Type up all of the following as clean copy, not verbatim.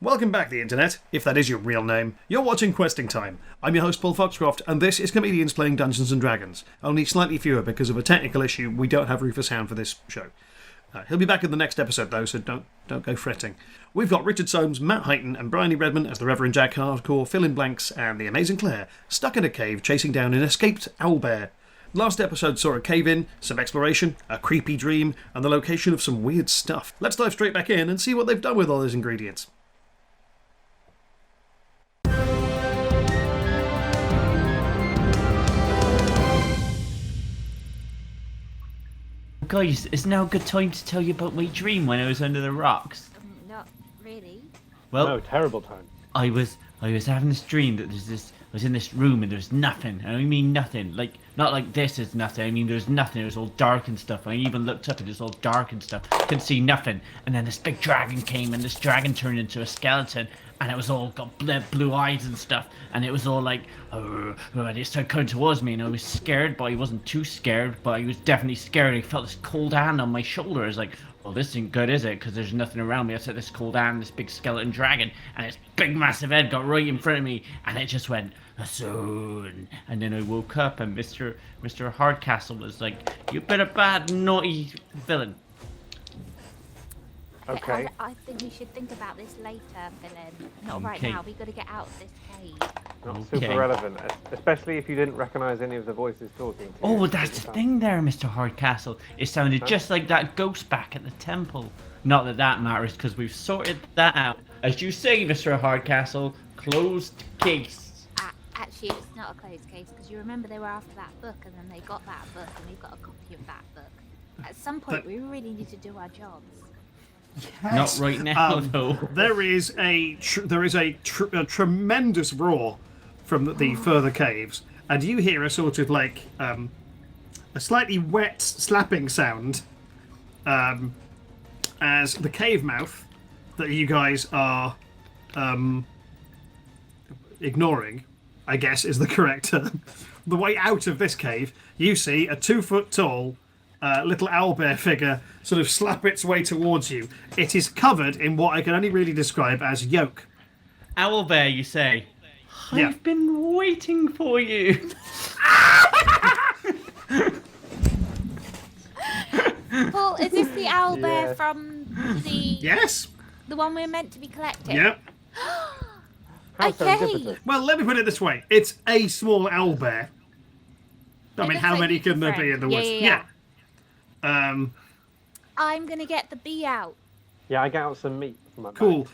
Welcome back, the internet, if that is your real name. You're watching Questing Time. I'm your host, Paul Foxcroft, and this is Comedians Playing Dungeons & Dragons. Only slightly fewer because of a technical issue. We don't have Rufus Hound for this show. He'll be back in the next episode, though, so don't go fretting. We've got Richard Soames, Matt Highton, and Briony Redman as the Reverend Jack Hardcore, Phillin Blanks, and the amazing Claire, stuck in a cave chasing down an escaped owlbear. Last episode saw a cave-in, some exploration, a creepy dream, and the location of some weird stuff. Let's dive straight back in and see what they've done with all those ingredients. Guys, it's now a good time to tell you about my dream when I was under the rocks. Not really. Well, no, terrible time. I was having this dream that I was in this room and there's nothing. And I mean nothing. Like, not like this is nothing. I mean there's nothing. It was all dark and stuff. And I even looked up and it was all dark and stuff. Couldn't see nothing. And then this big dragon came and this dragon turned into a skeleton. And it was all got blue eyes and stuff. And it was all like, and it started coming towards me. And I was scared, but I wasn't too scared. But I was definitely scared. I felt this cold hand on my shoulder. I was like, well, this isn't good, is it? Because there's nothing around me. I said this cold hand, this big skeleton dragon. And its big massive head got right in front of me. And it just went, soon. And then I woke up and Mr. Hardcastle was like, you've been a bad, naughty villain. Okay. I think we should think about this later, Phillin. Not right Okay. now. We've got to get out of this cave. Not Okay. super relevant, especially if you didn't recognise any of the voices talking to you. Oh, well, that's the thing there, Mr. Hardcastle. It sounded just like that ghost back at the temple. Not that that matters, because we've sorted that out. As you say, Mr. Hardcastle, closed case. Actually, it's not a closed case, because you remember they were after that book, and then they got that book, and we've got a copy of that book. At some point, we really need to do our jobs. Not right now, though. There is a tremendous roar from the further caves, and you hear a sort of like a slightly wet slapping sound as the cave mouth that you guys are ignoring, I guess is the correct term. The way out of this cave, you see a 2 foot tall little owlbear figure sort of slap its way towards you. It is covered in what I can only really describe as yolk. Owlbear, you say? Yeah. I've been waiting for you. Paul, is this the owlbear Yeah. from the Yes? the one we're meant to be collecting? Yep. How Okay. serendipitous. Well, let me put it this way. It's a small owlbear. I mean, looks how like many it's can there be different. in the woods? Yeah. I'm gonna get the bee out. Yeah, I get out some meat from my Cool.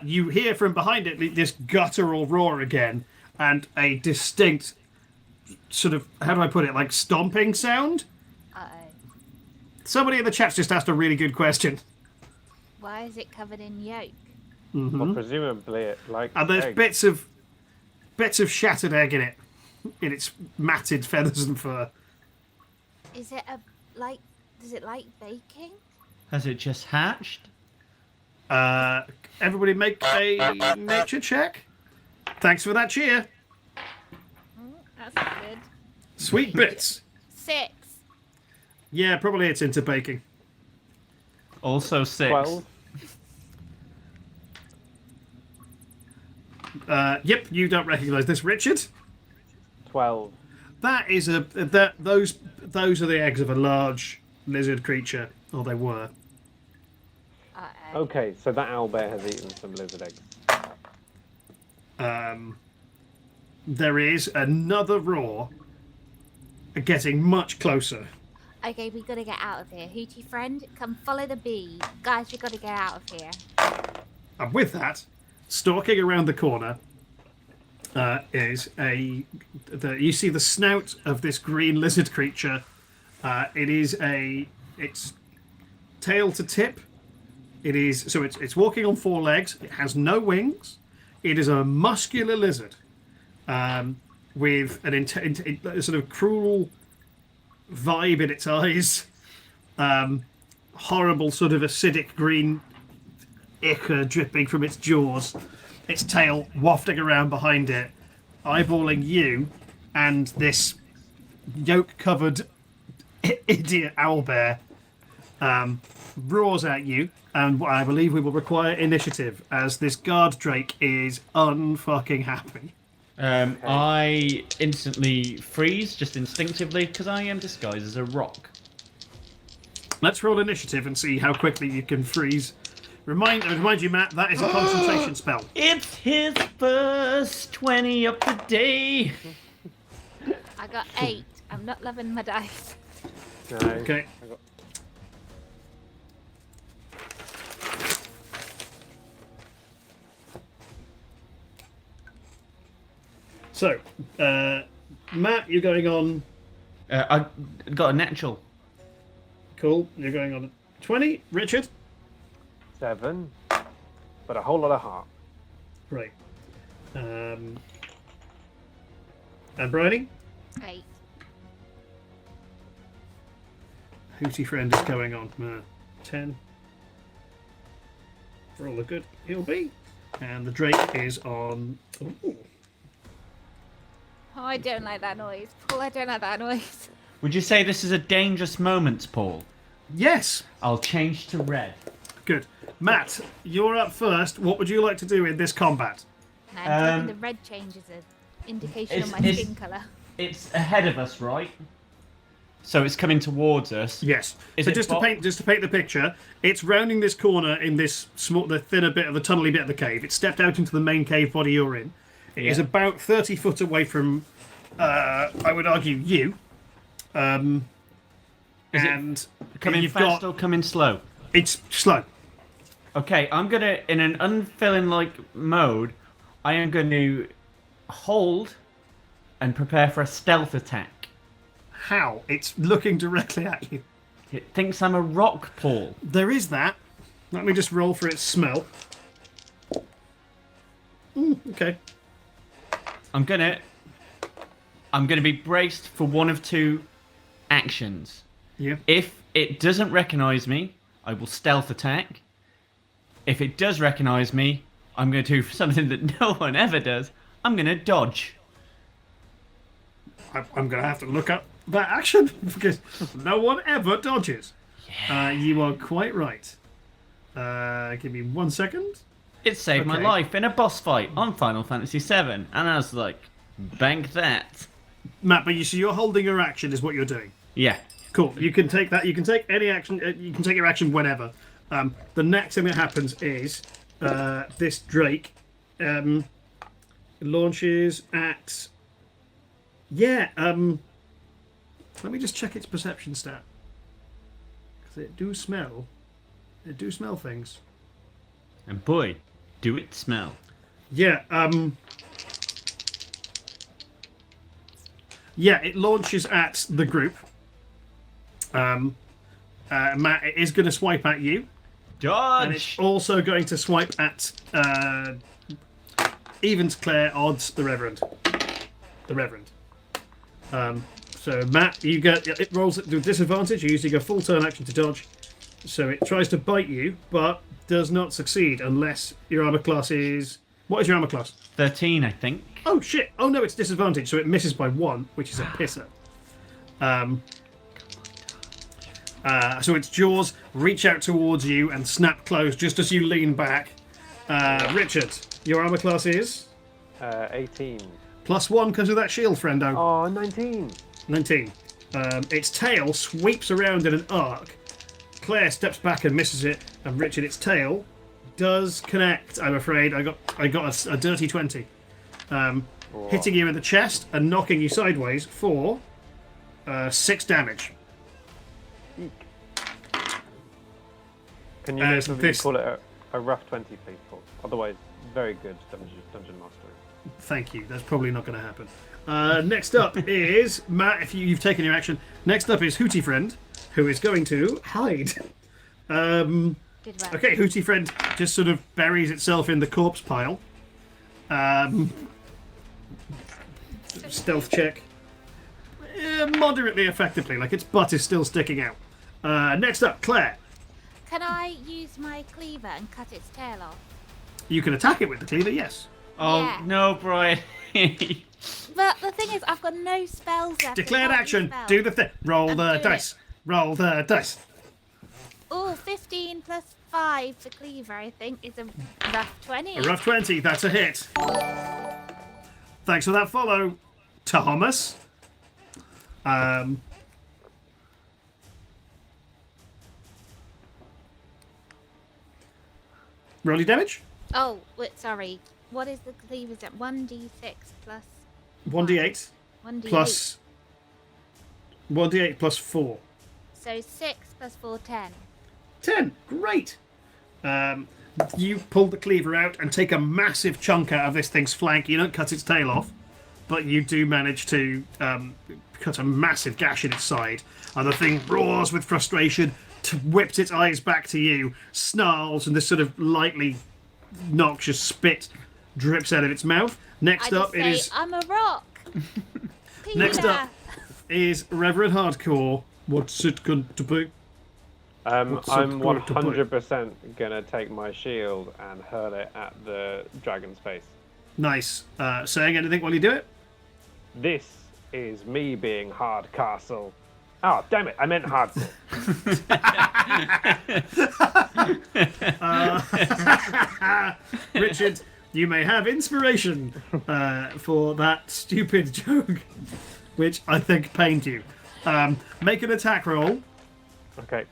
You hear from behind it this guttural roar again, and a distinct sort of, how do I put it, like stomping sound? Uh-oh. Somebody in the chat's just asked a really good question. Why is it covered in yolk? bag. Well, presumably it like And there's eggs. bits of shattered egg in it, in its matted feathers and fur. Is it does it like baking? Has it just hatched? Everybody make a nature check. Thanks for that cheer. That's not good. Sweet bits. 6. Yeah, probably it's into baking. Also 6. 12. Yep, you don't recognise this, Richard. 12. That is those are the eggs of a large lizard creature, or they were. Uh-oh. Okay, so that owlbear has eaten some lizard eggs. There is another roar, getting much closer. Okay, we gotta get out of here. Hootie friend, come follow the bee. Guys, we gotta get out of here. And with that, stalking around the corner is you see the snout of this green lizard creature. It's tail to tip. It's walking on 4 legs. It has no wings. It is a muscular lizard with a sort of cruel vibe in its eyes. Horrible sort of acidic green ichor dripping from its jaws. Its tail wafting around behind it, eyeballing you and this yolk-covered idiot owlbear. roars at you, and I believe we will require initiative as this guard Drake is unfucking happy. I instantly freeze, just instinctively, because I am disguised as a rock. Let's roll initiative and see how quickly you can freeze. Remind you, Matt, that is a concentration spell. It's his first 20 of the day. I got 8. I'm not loving my dice. No. Okay. I got... So, Matt, you're going on. I got a natural. Cool. You're going on 20. Richard? 7, but a whole lot of heart. Right. And Briony? 8. Hooty friend is going on 10. For all the good he'll be. And the Drake is on. Ooh. Oh, I don't like that noise. Paul, I don't like that noise. Would you say this is a dangerous moment, Paul? Yes. I'll change to red. Good. Matt, you're up first. What would you like to do in this combat? No, I'm taking the red change as an indication of my skin colour. It's ahead of us, right? So it's coming towards us. Yes. Is So it just to paint the picture, it's rounding this corner in this the thinner bit of the tunnely bit of the cave. It's stepped out into the main cave body you're in. It is about 30 foot away from, I would argue, you. Is and it coming fast or coming slow? It's slow. Okay, I'm gonna, in an unfilling-like mode, I am going to hold and prepare for a stealth attack. How? It's looking directly at you. It thinks I'm a rock, Paul. There is that. Let me just roll for its smell. Okay. I'm gonna be braced for one of two actions. Yeah. If it doesn't recognize me, I will stealth attack. If it does recognize me, I'm going to do something that no one ever does. I'm going to dodge. I'm going to have to look up that action because no one ever dodges. Yeah. You are quite right. Give me 1 second. It saved my life in a boss fight on Final Fantasy VII, and I was like, bank that. Matt, but so you're holding your action is what you're doing. Yeah. Cool. You can take that. You can take any action. You can take your action whenever. The next thing that happens is this Drake launches at. Yeah. Let me just check its perception stat because it do smell things. And boy, do it smell. Yeah. Yeah. It launches at the group. Matt, it is going to swipe at you. Dodge! And it's also going to swipe at even to Claire, odds the Reverend. So Matt, you get it rolls at disadvantage. You usually go full turn action to dodge. So it tries to bite you, but does not succeed unless your armor class is. What is your armor class? 13, I think. Oh shit! Oh no, it's disadvantage, so it misses by 1, which is a pisser. So its jaws reach out towards you and snap closed just as you lean back. Richard, your armor class is? 18. +1 because of that shield, friendo. Oh, 19. 19. Its tail sweeps around in an arc. Claire steps back and misses it, and Richard, its tail does connect. I'm afraid I got a dirty 20, hitting you in the chest and knocking you sideways for 6 damage. Eek. Can you make sure that you call it a rough 20, please, Paul? Otherwise, very good dungeon mastery. Thank you. That's probably not going to happen. Next up is Matt. If you've taken your action, next up is Hooty Friend, who is going to hide. Okay, Hooty Friend just sort of buries itself in the corpse pile. Stealth check. Moderately effectively, like its butt is still sticking out. Next up, Claire. Can I use my cleaver and cut its tail off? You can attack it with the cleaver, yes. Oh, Yeah. no, Brian. But the thing is, I've got no spells left. Declared without action. spells. Do the thing. Roll I'm the doing dice. Roll the dice. Oh, 15 plus 5 for cleaver, I think, is a rough 20. A rough 20, that's a hit. Thanks for that follow, Thomas. Roll your damage. Oh, wait, sorry. What is the cleaver's at? 1d6 plus 1d8 1d8. plus 1d8 plus 4. So 6 plus 4, 10. 10. Great. You pull the cleaver out and take a massive chunk out of this thing's flank. You don't cut its tail off, but you do manage to cut a massive gash in its side. And the thing roars with frustration, whips its eyes back to you, snarls, and this sort of lightly noxious spit drips out of its mouth. Next up, it is. I'm a rock. Next up is Reverend Hardcore. What's it going to be? I'm What's it going to be? 100% gonna take my shield and hurl it at the dragon's face. Nice. Saying anything while you do it? This is me being Hardcastle. Oh, damn it! I meant Hardcore. Richard, you may have inspiration for that stupid joke, which I think pained you. Make an attack roll. Okay.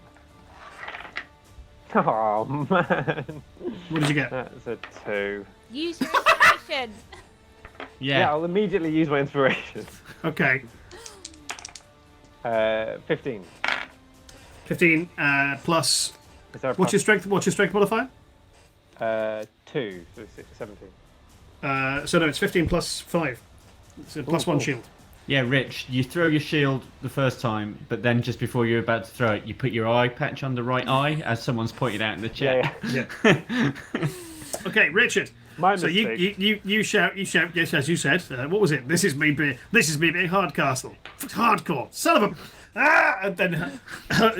Oh man. What did you get? That's a 2. Use your inspiration. Yeah, I'll immediately use my inspiration. Okay. 15. 15 plus. Is there a What's your strength? What's your strength modifier? 2, so 17. So no, it's 15 plus 5. It's a plus 1 shield. Yeah, Rich, you throw your shield the first time, but then just before you're about to throw it, you put your eye patch on the right eye, as someone's pointed out in the chat. Yeah. Okay, Richard. My So mistake. you shout, yes, as you said. What was it? This is me being Hardcastle. Hardcore. Son of a... Ah! And then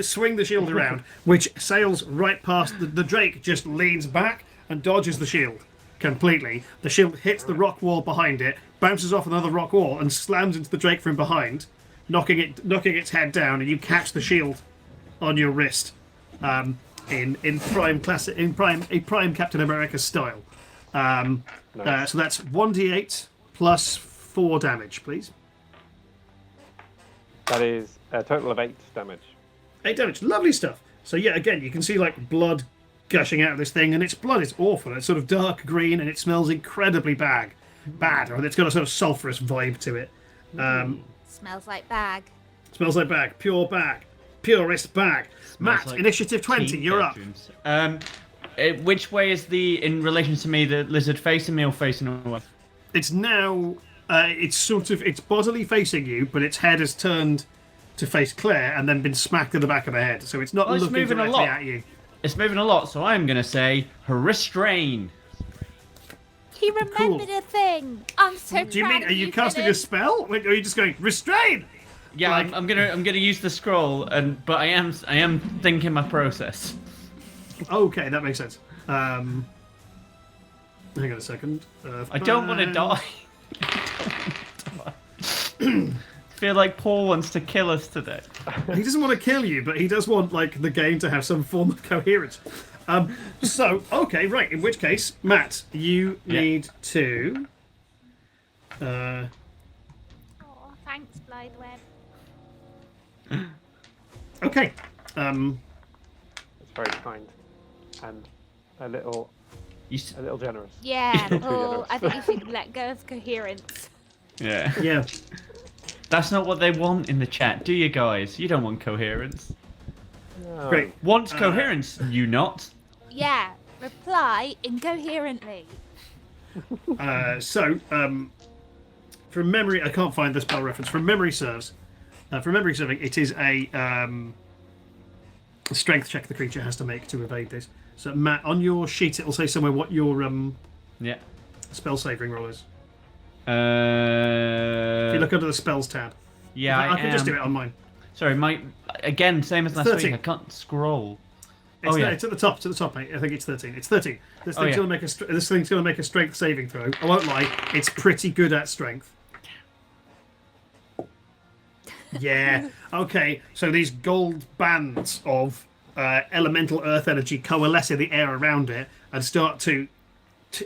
swing the shield around, which sails right past the Drake, just leans back and dodges the shield completely. The shield hits the rock wall behind it, bounces off another rock wall, and slams into the Drake from behind, knocking its head down, and you catch the shield on your wrist, in prime Captain America style. Nice. So that's 1d8 plus 4 damage, please. That is a total of 8 damage. 8 damage, lovely stuff. So yeah, again, you can see like blood gushing out of this thing, and its blood is awful. It's sort of dark green, and it smells incredibly bad, or it's got a sort of sulphurous vibe to it. Smells like bag. Smells like bag, purest bag. Matt, like initiative 20, you're bedrooms. Which way is in relation to me, the lizard facing me or facing away? up. It's now, it's bodily facing you, but its head has turned to face Claire and then been smacked in the back of the head. So it's not Well, it's looking moving a directly lot. at you. It's moving a lot, so I'm going to say restrain. He remembered a thing. I'm so Do you proud mean, of are you casting a Phillin. spell? Wait, or are you just going, restrain? Yeah, Like- I'm gonna use the scroll, but I am thinking my process. Okay, that makes sense. Hang on a second. I don't want to die. Feel like Paul wants to kill us today. He doesn't want to kill you, but he does want like the game to have some form of coherence. So, okay, right. In which case, Matt, you need to. Oh, thanks, Blitheweb. Okay. It's very kind and a little generous. Yeah, Too Paul, generous. I think you should let go of coherence. Yeah. Yeah. That's not what they want in the chat, do you guys? You don't want coherence. No. Great. Want coherence, you not? Yeah, reply incoherently. From memory, I can't find the spell reference. From memory serves. From memory serving, it is a strength check the creature has to make to evade this. So, Matt, on your sheet, it'll say somewhere what your Yeah. spell saving roll is. If you Yeah, look under the spells tab. I can just do it on mine. Sorry, again, same as last 13. week. I can't scroll. It's, yeah. it's at the top. It's at the top, mate. I think it's 13. It's 13. This thing's yeah. going to make this thing's going to make a strength saving throw. I won't lie. It's pretty good at strength. Yeah. Okay. So these gold bands of elemental earth energy coalesce in the air around it and start to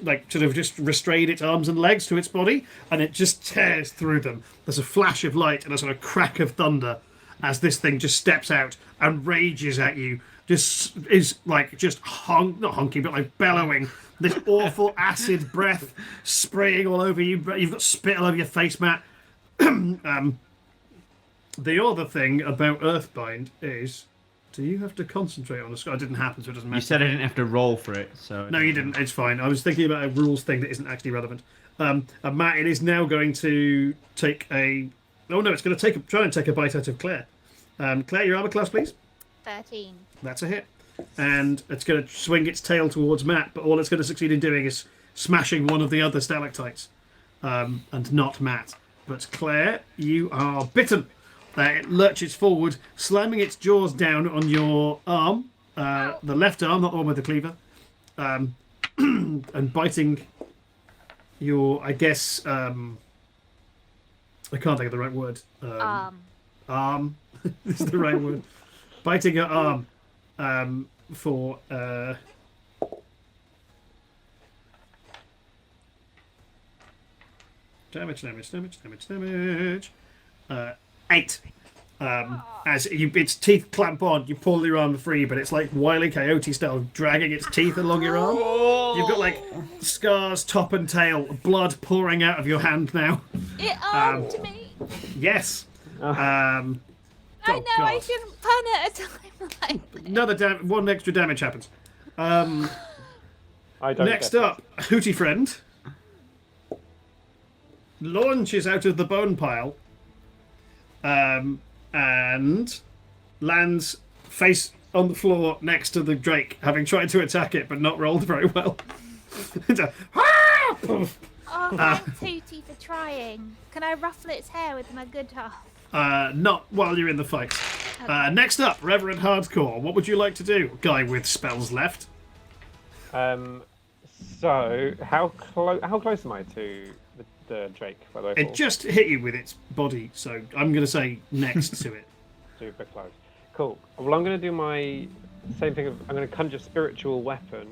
like sort of just restrain its arms and legs to its body, and it just tears through them. There's a flash of light and a sort of crack of thunder as this thing just steps out and rages at you. Just is like just not honking, but like bellowing. This awful acid breath spraying all over you. You've got spit all over your face, Matt. The other thing about Earthbind is, do you have to concentrate on a score? It didn't happen, so it doesn't matter. You said I didn't have to roll for it, so... No, you didn't. It's fine. I was thinking about a rules thing that isn't actually relevant. And Matt, it is now going to take a... Oh, no, it's going to try and take a bite out of Claire. Claire, your armor class, please. 13. That's a hit. And it's going to swing its tail towards Matt, but all it's going to succeed in doing is smashing one of the other stalactites. And not Matt. But Claire, you are bitten. It lurches forward, slamming its jaws down on your arm, the left arm, not the one with the cleaver, and biting your, I guess, I can't think of the right word. Arm is the right word. Biting your arm for... Damage. 8. As its teeth clamp on, you pull your arm free, but it's like Wile E. Coyote style, dragging its teeth along your arm. You've got like scars, top and tail, blood pouring out of your hand now. It armed me. Yes. I know, God. I shouldn't pun at a time like this. One extra damage happens. I don't Next up, Hootie Friend launches out of the bone pile and lands face on the floor next to the Drake, having tried to attack it but not rolled very well. Oh, thanks, Hootie, for trying. Can I ruffle its hair with my good half? Not while you're in the fight. Okay. Next up, Reverend Hardcore. What would you like to do? Guy with spells left. So, how close am I to the Drake, by the way? It just hit you with its body, so I'm going to say next to it. Super close. Cool. Well, I'm going to do my same thing. I'm going to conjure spiritual weapon.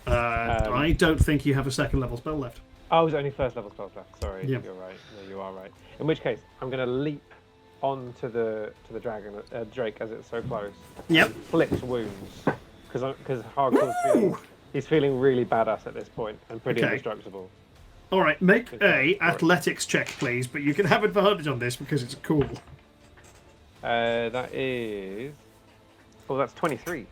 I don't think you have a second level spell left. Oh, it's only first level spells left. Sorry, Yep. You're right. No, you are right. In which case, I'm going to leap onto the dragon, Drake, as it's so close. Yep. Flicks wounds because Hardcore's he's feeling really badass at this point and pretty Okay. indestructible. All right, make Okay, a athletics check, please, but you can have advantage on this because it's cool. That is. Oh, that's 23.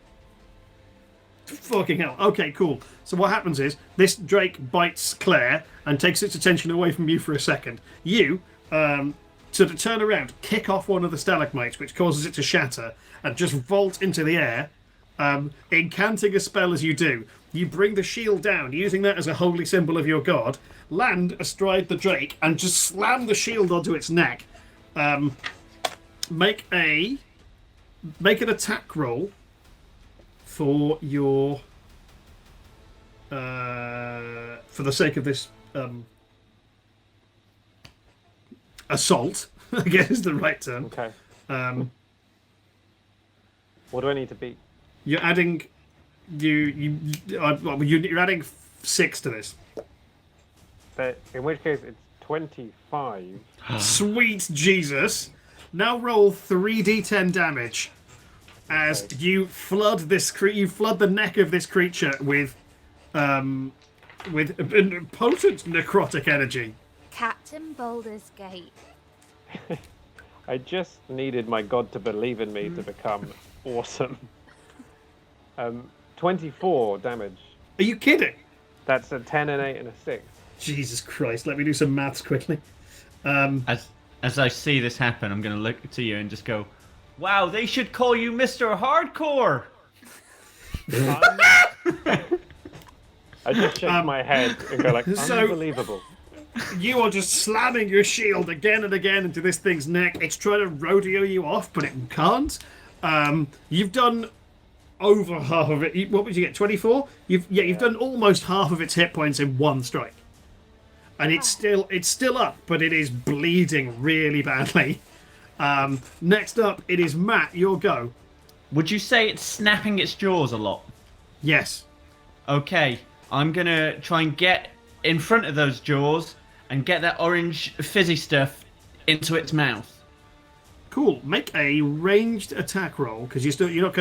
Fucking hell. Okay, cool. So what happens is this Drake bites Claire and takes its attention away from you for a second. You sort of turn around, kick off one of the stalagmites, which causes it to shatter, and just vault into the air. Incanting a spell as you do. You bring the shield down, using that as a holy symbol of your god, land astride the Drake, and just slam the shield onto its neck. Make an attack roll for your for the sake of this assault, I guess is the right term. Okay. What do I need to beat? You're adding you're adding 6 to this. In which case, it's 25. Sweet Jesus! Now roll 3d10 damage as you flood the neck of this creature with potent necrotic energy. Captain Boulder's Gate. I just needed my god to believe in me to become awesome. 24 damage. Are you kidding? That's a 10, an 8, and a 6. Jesus Christ! Let me do some maths quickly. As I see this happen, I'm going to look to you and just go, "Wow, they should call you Mr. Hardcore." I just shake my head and go like, unbelievable. You are just slamming your shield again and again into this thing's neck. It's trying to rodeo you off, but it can't. You've done over half of it. What would you get? 24? You've done almost half of its hit points in one strike, and it's still up, but it is bleeding really badly. Next up, it is Matt. Your go. Would you say it's snapping its jaws a lot? Yes. Okay, I'm gonna try and get in front of those jaws and get that orange fizzy stuff into its mouth. Cool. Make a ranged attack roll because you're not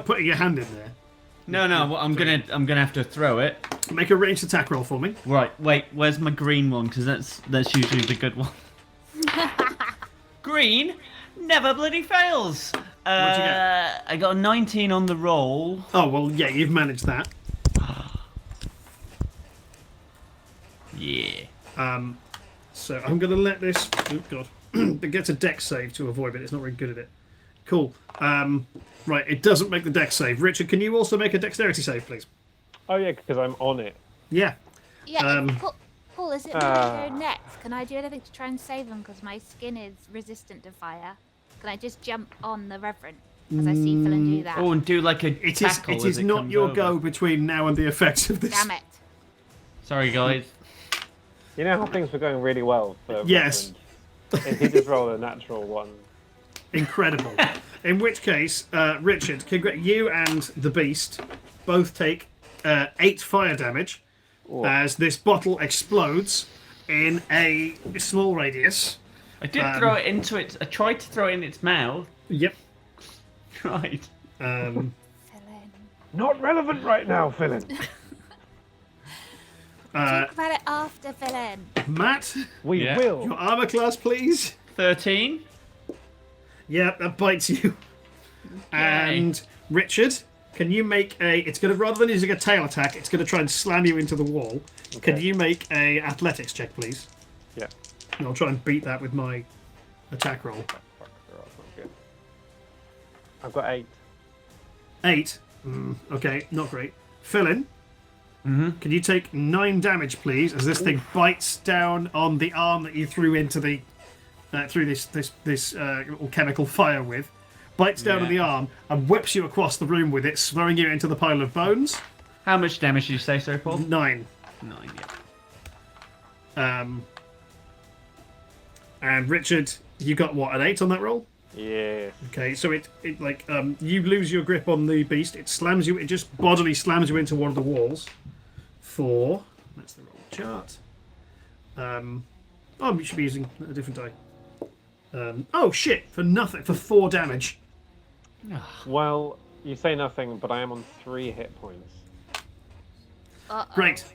putting your hand in there. No, well, I'm gonna have to throw it. Make a ranged attack roll for me. Right, wait, where's my green one? Because that's usually the good one. Green never bloody fails. What'd you get? I got a 19 on the roll. Oh well, yeah, you've managed that. Yeah. So I'm going to let this... Oh, God. It gets a dex save to avoid it. It's not very good at it. Cool. Right, it doesn't make the dex save. Richard, can you also make a dexterity save, please? Oh yeah, because I'm on it. Yeah. Yeah, Paul, is it my go next? Can I do anything to try and save them? Because my skin is resistant to fire. Can I just jump on the Reverend as I see Phillin do that? Oh, and do like a It tackle is as it not comes your over. go between now and the effects of this. Damn it. Sorry, guys. You know how things were going really well for Yes. Reverend? If he just rolled a natural one. Incredible. In which case, Richard, you and the beast both take 8 fire damage as this bottle explodes in a small radius. I did throw it into its... I tried to throw it in its mouth. Yep. Right. Phillin. Not relevant right now, Phillin. Talk about it after, Phillin. Matt, We Yeah. will. your armor class, please. 13. Yep, that bites you. And Richard, can you make a... It's going to, rather than using a tail attack, it's going to try and slam you into the wall. Can you make a athletics check, please? Yeah. And I'll try and beat that with my attack roll. Fuck, that's not good. I've got 8. 8. Okay, not great. Phillin, can you take 9 damage, please, as this thing bites down on the arm that you threw into the... through this little chemical fire with. Bites down on the arm and whips you across the room with it, throwing you into the pile of bones. How much damage did you say, sorry, Paul? 9. 9, yeah. And Richard, you got what, an 8 on that roll? Yeah. Okay, so you lose your grip on the beast. It slams you. It just bodily slams you into one of the walls. For that's the roll chart. You should be using a different die. Oh shit! For nothing. For 4 damage. Well, you say nothing, but I am on 3 hit points. Great.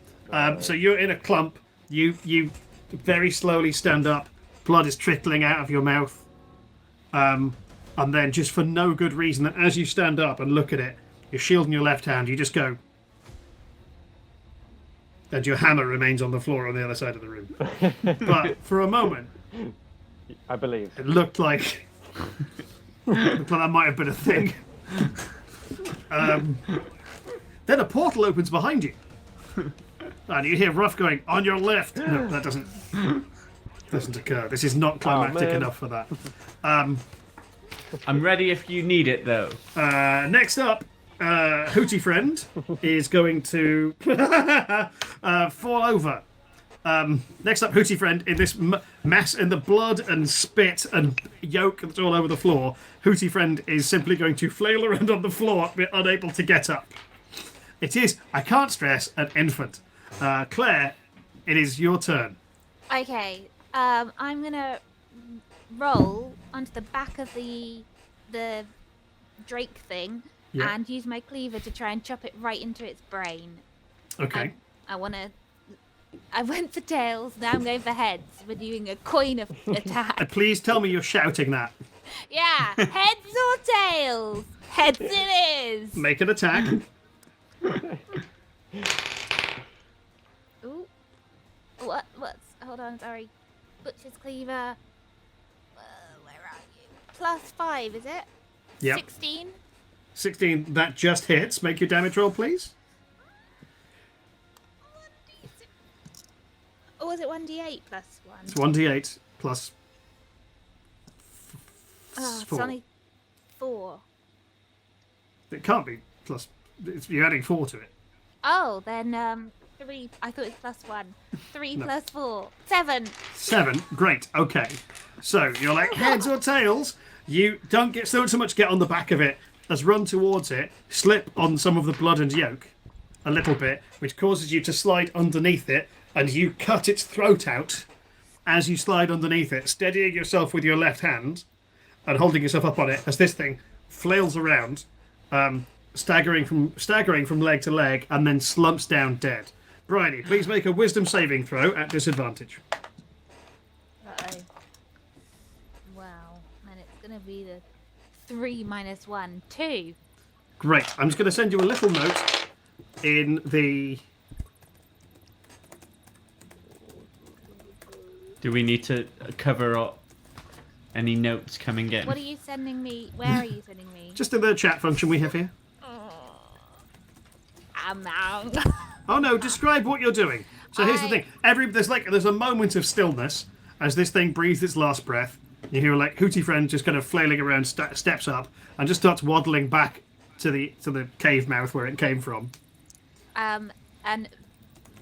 So you're in a clump. You very slowly stand up. Blood is trickling out of your mouth. And then, just for no good reason, that as you stand up and look at it, your shield in your left hand, you just go. And your hammer remains on the floor on the other side of the room. But for a moment, I believe. it looked like that might have been a thing. Then a portal opens behind you. And you hear Ruff going, "On your left!" No, that doesn't occur. This is not climactic enough for that. I'm ready if you need it, though. Next up, Hootie Friend is going to fall over. Next up, Hootie Friend, in this mess in the blood and spit and yolk that's all over the floor, Hootie Friend is simply going to flail around on the floor, unable to get up. It is, I can't stress, an infant. Claire, it is your turn. Okay, I'm gonna roll onto the back of the Drake thing Yeah. and use my cleaver to try and chop it right into its brain. Okay. I went for tails, now I'm going for heads. We're doing a coin of attack. Please tell me you're shouting that. Yeah, heads or tails? Heads it is! Make an attack. Ooh. What's... Hold on, sorry. Butcher's cleaver. Where are you? +5, is it? Yep. 16? 16, that just hits. Make your damage roll, please. Or was it 1d8 plus 1? It's 1d8 plus Oh, it's 4. only 4. It can't be plus... you're adding 4 to it. Oh, then 3. I thought it was +1. 3 plus 4. 7. 7. Great. Okay. So you're like heads or tails. You don't get so much get on the back of it as run towards it, slip on some of the blood and yolk a little bit, which causes you to slide underneath it, and you cut its throat out as you slide underneath it, steadying yourself with your left hand and holding yourself up on it as this thing flails around, staggering from leg to leg, and then slumps down dead. Briony, please make a wisdom saving throw at disadvantage. Uh-oh. Wow. And it's going to be the 3 minus 1. 2. Great. I'm just going to send you a little note in the... Do we need to cover up any notes coming in? What are you sending me? Where are you sending me? Just in the chat function we have here. Oh no, describe what you're doing. So here's the thing. There's a moment of stillness as this thing breathes its last breath. You hear like Hooty Friend just kind of flailing around, steps up and just starts waddling back to the cave mouth where it came from. And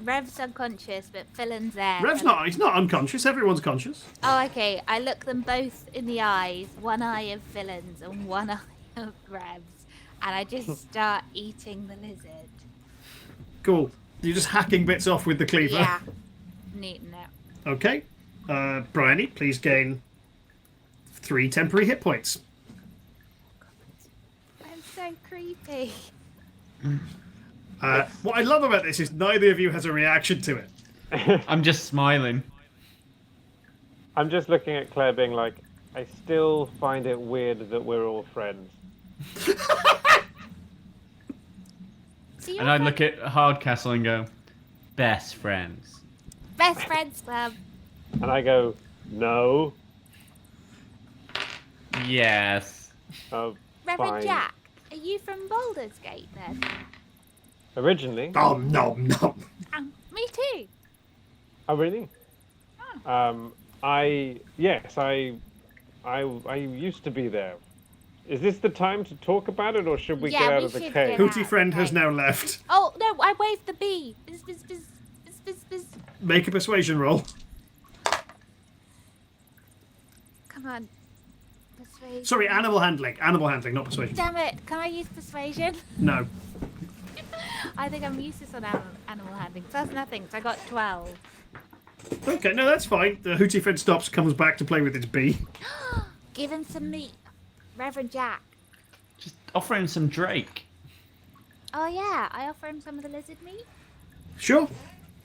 Rev's unconscious, but Phillin's there. Rev's not. He's not unconscious. Everyone's conscious. Oh, okay. I look them both in the eyes. One eye of Phillin's and one eye of Rev's, and I just start eating the lizard. Cool. You're just hacking bits off with the cleaver. Yeah, neating it. Okay. Briony, please gain 3 temporary hit points. I'm so creepy. What I love about this is neither of you has a reaction to it. I'm just smiling. I'm just looking at Claire being like, I still find it weird that we're all friends. And I look at Hardcastle and go, best friends. Best friends club. And I go, no. Yes. Oh, Reverend fine. Jack, are you from Baldur's Gate then? Originally. Oh no. Me too. Oh, really? I used to be there. Is this the time to talk about it, or should we Yeah, get out we of the should cave? get out. Hooty Friend has now left. Oh no, I waved the bee. Bzz, bzz, bzz, bzz, bzz, bzz. Make a persuasion roll. Come on. Persuasion. Sorry, animal handling. Animal handling, not persuasion. Damn it! Can I use persuasion? No. I think I'm useless on animal handling. So that's nothing. So I got 12. Okay, no, that's fine. The Hooty Friend stops, comes back to play with its bee. Give him some meat, Reverend Jack. Just offer him some Drake. Oh yeah, I offer him some of the lizard meat. Sure.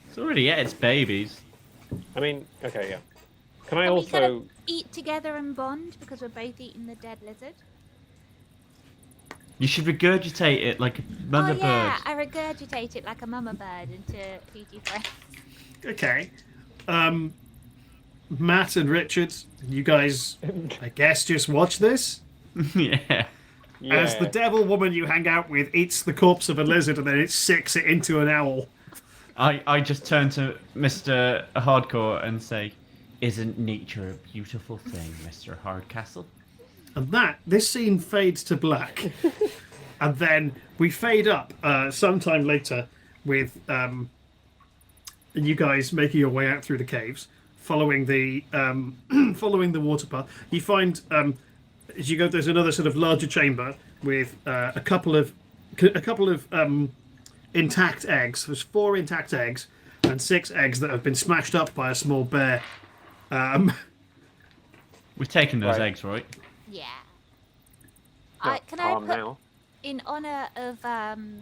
It's already ate its babies. I mean, okay, yeah. Can I Are we also... gonna eat together and bond because we're both eating the dead lizard? You should regurgitate it like a mother Oh yeah, bird. I regurgitate it like a mama bird into Hooty Friend. Okay. Matt and Richard, you guys, I guess, just watch this. Yeah. Yeah. As the devil woman you hang out with eats the corpse of a lizard and then it sicks it into an owl. I just turn to Mr. Hardcore and say, isn't nature a beautiful thing, Mr. Hardcastle? And this scene fades to black. And then we fade up sometime later with you guys making your way out through the caves, following the following the water path. You find as you go, there's another sort of larger chamber with a couple of intact eggs. There's 4 intact eggs and 6 eggs that have been smashed up by a small bear. We're taking those Right. eggs, right? Yeah. Not Can I calm put, now. in honour of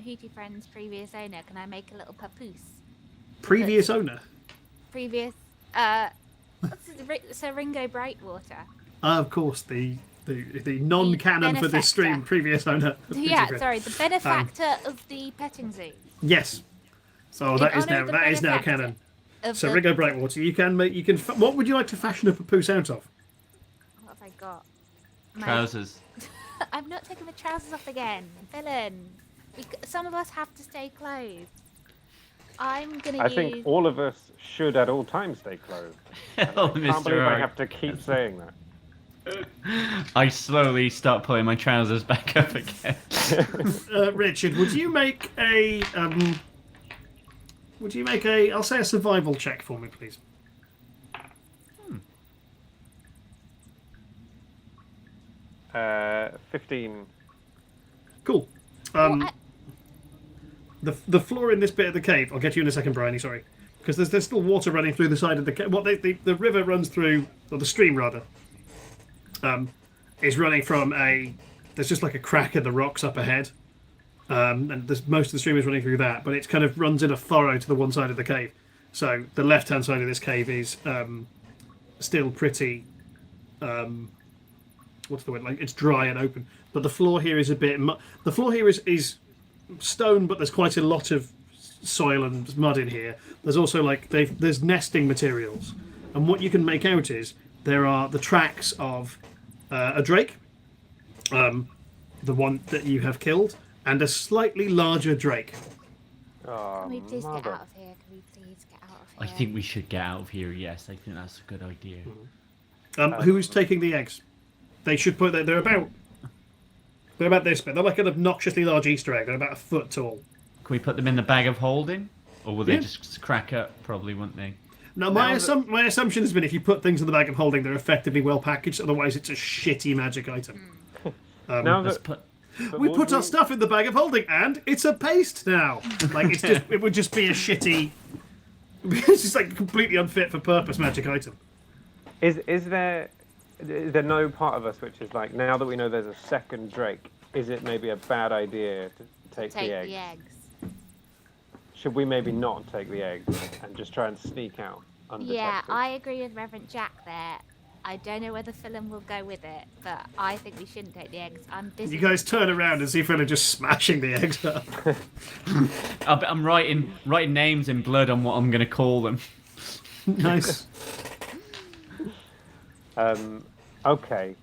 Hooty Friend's previous owner, can I make a little papoose? Previous owner. Previous, Sir Ringo Brightwater. Of course, the non-canon for this stream, benefactor. previous owner. Yeah, sorry, the benefactor of the petting zoo. Yes. So In that is honour now of the that is now benefactor canon. Of So the, Ringo Brightwater, what would you like to fashion a papoose out of? What have I got? My- Trousers. I'm not taking the trousers off again. Villain. Some of us have to stay clothed. I'm gonna I use. think all of us should at all times stay clothed. Oh, Can't Mr. believe I Hard. have to keep saying that. I slowly start pulling my trousers back up again. Richard, would you make a Would you make a, I'll say a survival check for me, please? 15. Cool. Well, The floor in this bit of the cave, I'll get you in a second, Briony, sorry. Because there's still water running through the side of the cave. The river runs through, or the stream rather, is running from there's just like a crack in the rocks up ahead. And most of the stream is running through that, but it kind of runs in a furrow to the one side of the cave. So the left-hand side of this cave is still pretty, what's the word, like it's dry and open. But the floor here is a bit, the floor here is stone, but there's quite a lot of soil and mud in here. There's also like there's nesting materials, and what you can make out is there are the tracks of a drake, the one that you have killed, and a slightly larger drake. Oh, can we please get mother. out of here? Can we please get out of I here? think we should get out of here. Yes, I think that's a good idea. Who's taking the eggs? They should put that. They're about this bit. They're like an obnoxiously large Easter egg. They're about a foot tall. Can we put them in the bag of holding, or will they Yeah. just crack up? Probably, won't they? Now, my assumption has been if you put things in the bag of holding, they're effectively well packaged. Otherwise, it's a shitty magic item. Now Let's that, put. but We would put our stuff in the bag of holding, and it's a paste now. Like it would just be a shitty. It's just like completely unfit for purpose magic item. Is there no part of us which is like, now that we know there's a second Drake, is it maybe a bad idea to take Take the egg? the eggs. Should we maybe not take the eggs and just try and sneak out undetected? Yeah, I agree with Reverend Jack there. I don't know whether Phillin will go with it, but I think we shouldn't take the eggs. I'm busy. You guys turn around and see Phil just smashing the eggs up. I'm writing names in blood on what I'm going to call them. Nice. Okay.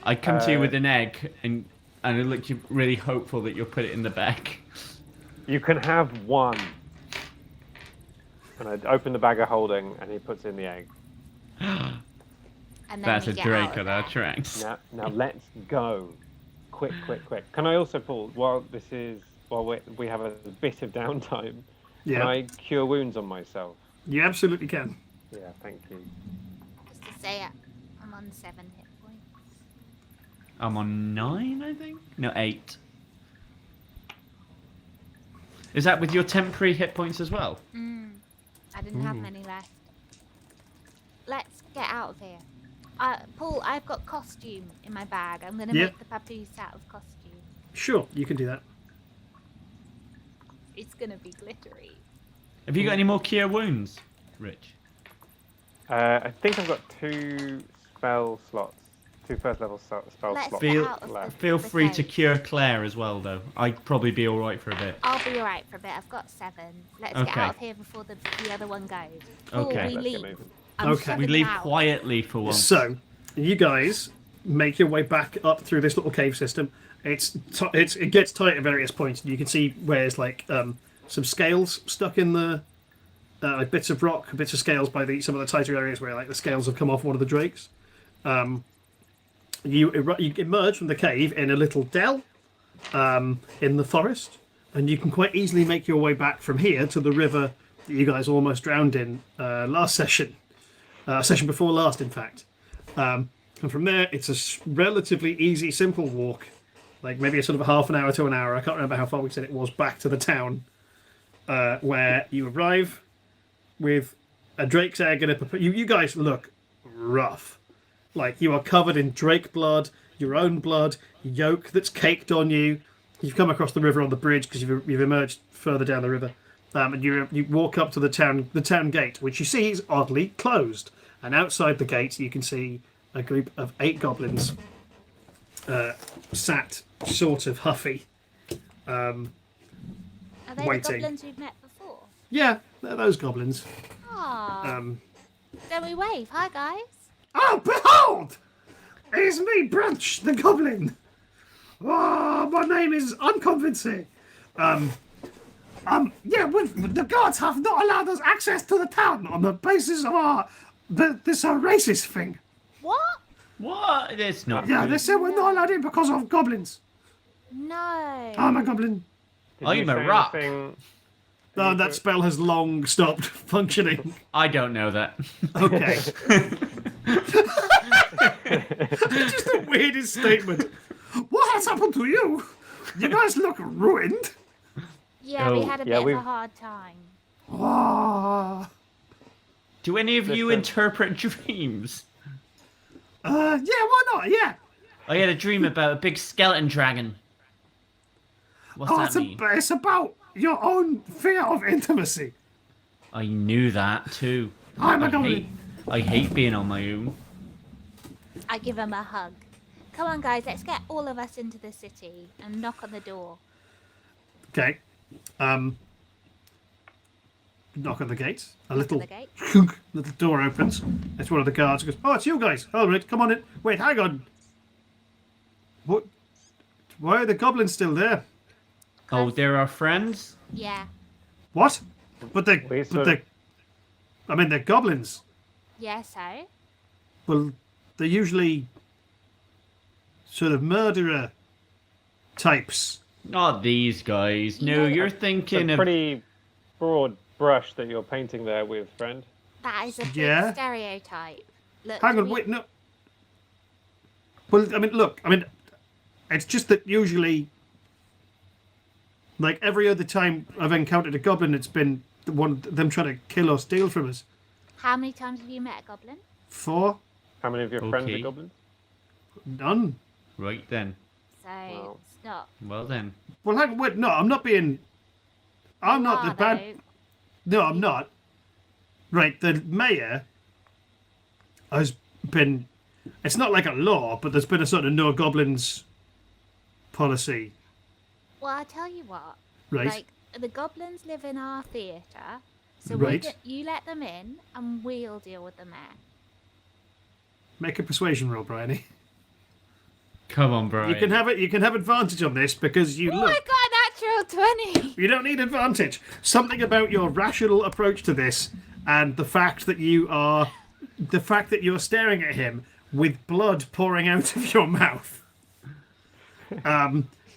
I come to you with an egg, and I look you really hopeful that you'll put it in the bag. You can have one. And I open the bag of holding, and he puts in the egg. And then That's we a get Drake out of on our there. tracks. Now let's go. Quick. Can I also, Paul, while we have a bit of downtime, Yeah. can I cure wounds on myself? You absolutely can. Yeah, thank you. Just to say it, I'm on 7 hit points. I'm on 9, I think. No, 8. Is that with your temporary hit points as well? I didn't have many left. Let's get out of here. Paul, I've got costume in my bag. I'm going to Yeah. make the papoose out of costume. Sure, you can do that. It's going to be glittery. Have you got any more cure wounds, Rich? I think I've got 2 spell slots. 2 first level spell Let's slots get Feel- out of left. Feel the free to cave. cure Claire as well, though. I'd probably be all right for a bit. I'll be alright for a bit. I've got 7. Let's get Okay. out of here before the other one goes. Paul, Okay. we Let's get leave. moving. I'm Okay. We shoving leave out. quietly for once. So, you guys make your way back up through this little cave system. It gets tight at various points, and you can see where there's like some scales stuck in the like bits of rock, bits of scales by some of the tighter areas where like the scales have come off one of the drakes. You emerge from the cave in a little dell in the forest, and you can quite easily make your way back from here to the river that you guys almost drowned in last session. Session before last, in fact. And from there, it's a relatively easy, simple walk, like maybe a sort of a half an hour to an hour. I can't remember how far we said it was back to the town, where you arrive with a drake's egg and you guys look rough. Like you are covered in drake blood, your own blood, yolk that's caked on you. You've come across the river on the bridge because you've emerged further down the river. And you walk up to the town gate, which you see is oddly closed. And outside the gate, you can see a group of 8 goblins sat sort of huffy. Are they waiting. the goblins we've met before? Yeah, they're those goblins. Aww. Don't we wave? Hi, guys. Oh, behold! It is me, Brunch, the goblin. Oh, my name is Unconvincing. Yeah, the gods have not allowed us access to the town on the basis of this racist thing. What? What? It's not. Yeah, good. they said we're not allowed in because of goblins. No. I'm a goblin. Did I'm you a say rock. anything That spell has long stopped functioning. I don't know that. Okay. It's just the weirdest statement. What has happened to you? You guys look ruined. Yeah, we Oh, had a yeah, bit we've- of a hard time. Ah. Do any of you Listen. interpret dreams? Yeah, why not? Yeah. I had a dream about a big skeleton dragon. What's that mean? It's about your own fear of intimacy. I knew that too. I'm a I goblin. hate being on my own. I give him a hug. Come on, guys, let's get all of us into the city and knock on the door. Okay. Knock on the gate. A little the gate. little door opens. It's one of the guards who goes, "Oh, it's you guys. All right, come on in. Wait, hang on. What? Why are the goblins still there? Oh, they're our friends? Yeah, What? But We they're goblins. yeah, so? Well, they're usually sort of murderer types. Not these guys. No, Yeah. you're It's thinking a of... pretty broad brush that you're painting there with, friend. That is a big Yeah. stereotype. Look, Hang do on, we- wait, no. Well, I mean, look, it's just that usually, like every other time I've encountered a goblin, it's been them trying to kill or steal from us. How many times have you met a goblin? 4, How many of your friends Okay. are goblins? none. Right then. So Wow. it's not. Well then. Well, hang on, wait, no, I'm not being. I'm not the Ah, bad. though. No, I'm not. Right, the mayor has been. It's not like a law, but there's been a sort of no goblins policy, Well, I'll tell you what. right? Like, the goblins live in our theatre, so Right. you let them in, and we'll deal with the mayor. Make a persuasion roll, Briony. Come on, Brian. You can have it. You can have advantage on this because you Oh, look. I got a natural 20! You don't need advantage. Something about your rational approach to this and the fact that you're staring at him with blood pouring out of your mouth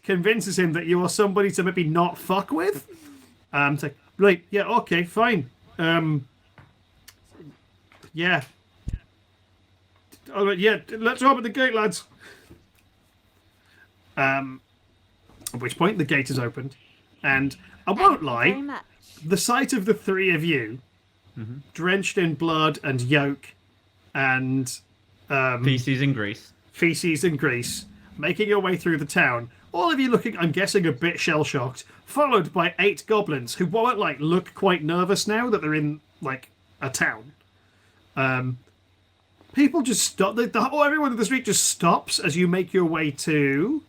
convinces him that you are somebody to maybe not fuck with. It's like, right, yeah, okay, fine. Yeah. All right, yeah, let's open the gate, lads. At which point the gate is opened, and I won't Thank you lie, very much. the sight of the three of you, drenched in blood and yolk, and Feces in grease. feces and grease, making your way through the town. All of you looking, I'm guessing, a bit shell-shocked, followed by 8 goblins who won't look quite nervous now that they're in like a town. People just stop. Everyone in the street just stops as you make your way to.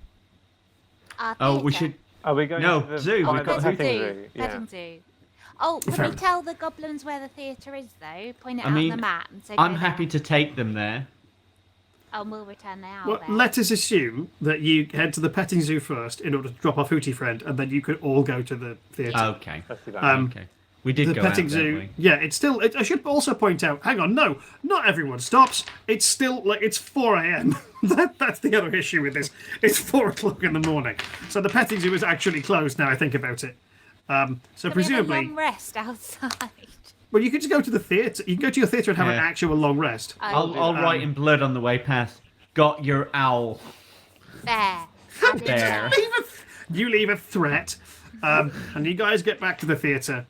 Our Oh, we theatre. should... Are we going No, to the zoo, we've got petting Petting zoo? zoo. Yeah. Petting zoo. Oh, can Fair we tell the goblins where the theatre is, though? Point it I out mean, on the map. And so I'm go happy there. to take them there. Oh, we'll return the owl Well, bear. let us assume that you head to the petting zoo first in order to drop off Hootie Friend, and then you could all go to the theatre. Okay. Let's do that. Okay. We did The go petting out, zoo, didn't we? yeah, it's still. I should also point out. Hang on, no, not everyone stops. It's still it's 4 a.m. That's the other issue with this. It's 4 o'clock in the morning, so the petting zoo is actually closed now. I think about it. So Can we have a presumably, long rest outside. well, you could just go to the theatre. You can go to your theatre and have an Yeah. actual long rest. I'll write in blood on the way past. Got your owl. There. Add it There. there. You leave a threat, and you guys get back to the theatre.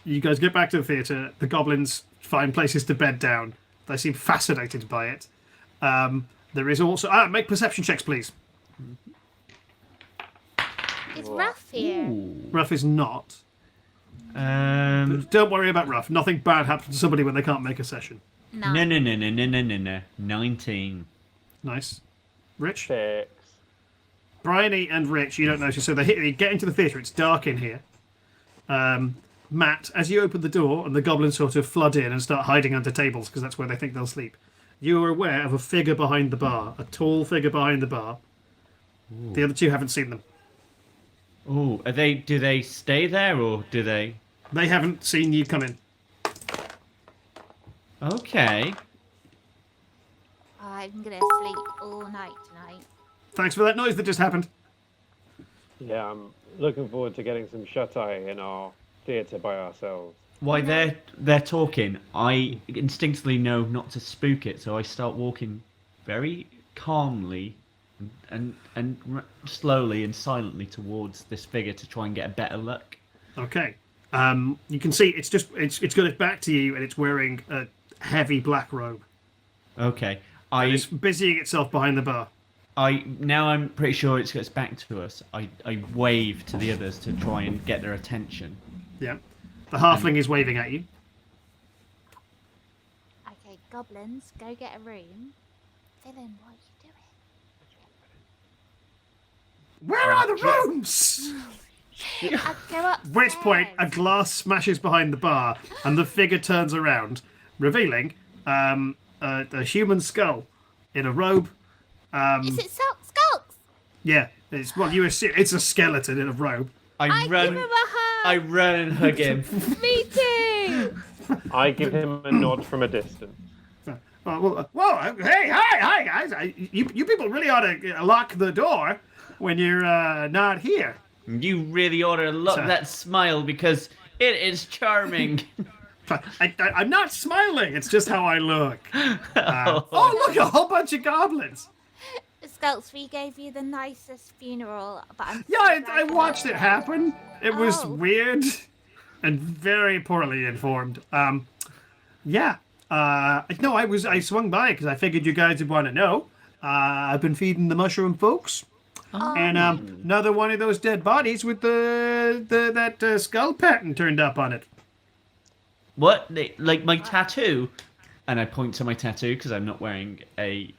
You guys get back to the theatre. The goblins find places to bed down. They seem fascinated by it. There is also make perception checks, please. It's rough here. Ruff is not. Um, Don't worry about Ruff. Nothing bad happens to somebody when they can't make a session. No. no. 19. Nice. Rich, 6. Briony, and Rich. You don't notice. So they get into the theatre. It's dark in here. Matt, as you open the door and the goblins sort of flood in and start hiding under tables because that's where they think they'll sleep, you are aware of a figure behind the bar, a tall figure behind the bar. Ooh. The other two haven't seen them. Oh, do they stay there or do they? They haven't seen you come in. Okay. I'm gonna sleep all night tonight. Thanks for that noise that just happened. Yeah, I'm looking forward to getting some shut-eye in our theatre by ourselves. While they're talking, I instinctively know not to spook it, so I start walking very calmly and slowly and silently towards this figure to try and get a better look. Okay. You can see it's got its back to you and it's wearing a heavy black robe. Okay. And it's busying itself behind the bar. Now I'm pretty sure it's got its back to us. I wave to the others to try and get their attention. Yeah. The halfling is waving at you. Okay, goblins, go get a room. Phillin, what are you doing? Where are the rooms? I'll go up. Which point a glass smashes behind the bar and the figure turns around, revealing a human skull in a robe. Is it Skulks? Yeah, it's what you assume. It's a skeleton in a robe. I give him a hug. I run and hug him. Me too. I give him a nod from a distance. Whoa! Hey, hi, guys! You people really ought to lock the door when you're not here. You really ought to look that smile because it is charming. I'm not smiling. It's just how I look. Oh, look, a whole bunch of goblins. Skulks, we gave you the nicest funeral, but I watched it happen. It was weird and very poorly informed. No, I swung by because I figured you guys would want to know. I've been feeding the mushroom folks, and another one of those dead bodies with that skull pattern turned up on it. What? Like my tattoo? And I point to my tattoo because I'm not wearing a.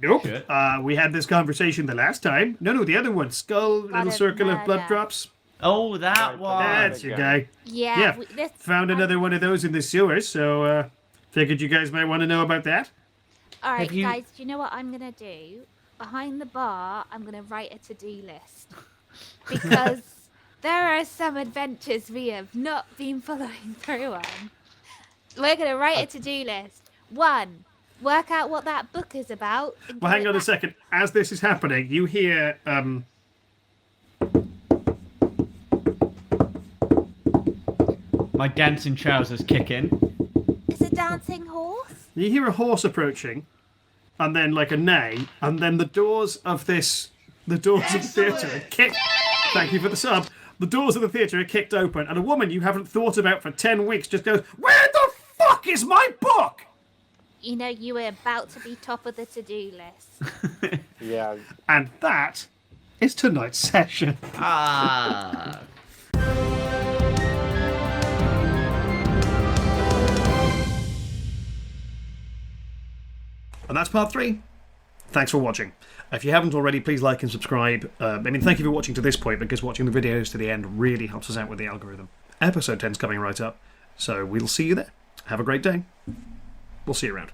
Nope. Shirt. We had this conversation the last time. No, the other one. Skull, little circle of blood drops. Oh, that one. That's your guy. Yeah. Found another one of those in the sewers, so figured you guys might want to know about that. All right, guys, do you know what I'm going to do? Behind the bar, I'm going to write a to-do list. Because there are some adventures we have not been following through on. We're going to write a to-do list. 1. Work out what that book is about. Well, hang on a second. As this is happening, you hear my dancing trousers kick in. It's a dancing horse? You hear a horse approaching, and then like a neigh, and then the doors of the theatre are kicked. Thank you for the sub. The doors of the theatre are kicked open, and a woman you haven't thought about for 10 weeks just goes, "Where the fuck is my book?" You know, you were about to be top of the to-do list. Yeah. And that is tonight's session. Ah. And that's part 3. Thanks for watching. If you haven't already, please like and subscribe. Thank you for watching to this point, because watching the videos to the end really helps us out with the algorithm. Episode 10's coming right up, so we'll see you there. Have a great day. We'll see you around.